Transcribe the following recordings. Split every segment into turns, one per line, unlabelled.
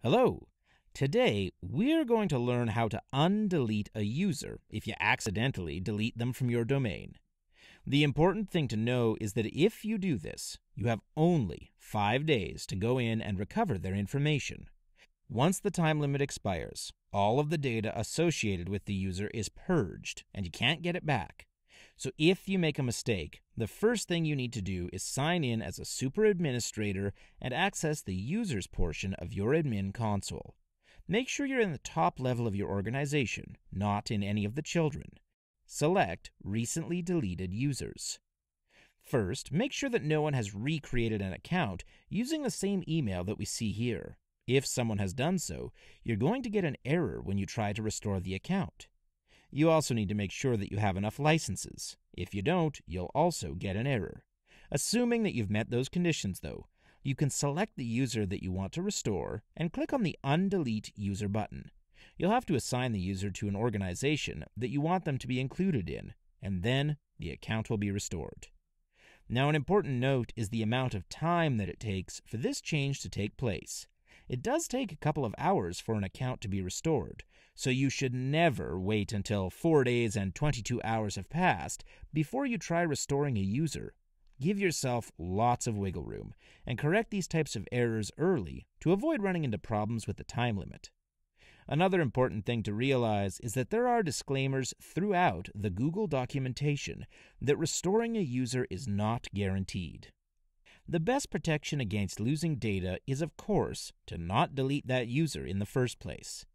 Hello! Today, we're going to learn how to undelete a user if you accidentally delete them from your domain. The important thing to know is that if you do this, you have only 5 days to go in and recover their information. Once the time limit expires, all of the data associated with the user is purged and you can't get it back. So if you make a mistake, the first thing you need to do is sign in as a super administrator and access the users portion of your admin console. Make sure you're in the top level of your organization, not in any of the children. Select Recently Deleted Users. First, make sure that no one has recreated an account using the same email that we see here. If someone has done so, you're going to get an error when you try to restore the account. You also need to make sure that you have enough licenses. If you don't, you'll also get an error. Assuming that you've met those conditions, though, you can select the user that you want to restore and click on the Undelete User button. You'll have to assign the user to an organization that you want them to be included in, and then the account will be restored. Now, an important note is the amount of time that it takes for this change to take place. It does take a couple of hours for an account to be restored, so you should never wait until 4 days and 22 hours have passed before you try restoring a user. Give yourself lots of wiggle room and correct these types of errors early to avoid running into problems with the time limit. Another important thing to realize is that there are disclaimers throughout the Google documentation that restoring a user is not guaranteed. The best protection against losing data is, of course, to not delete that user in the first place.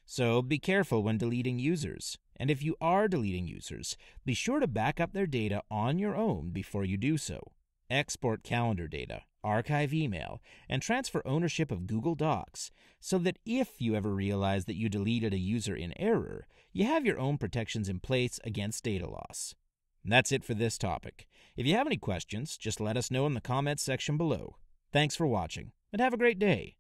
So be careful when deleting users, and if you are deleting users, be sure to back up their data on your own before you do so. Export calendar data, archive email, and transfer ownership of Google Docs so that if you ever realize that you deleted a user in error, you have your own protections in place against data loss. That's it for this topic. If you have any questions, just let us know in the comments section below. Thanks for watching, and have a great day.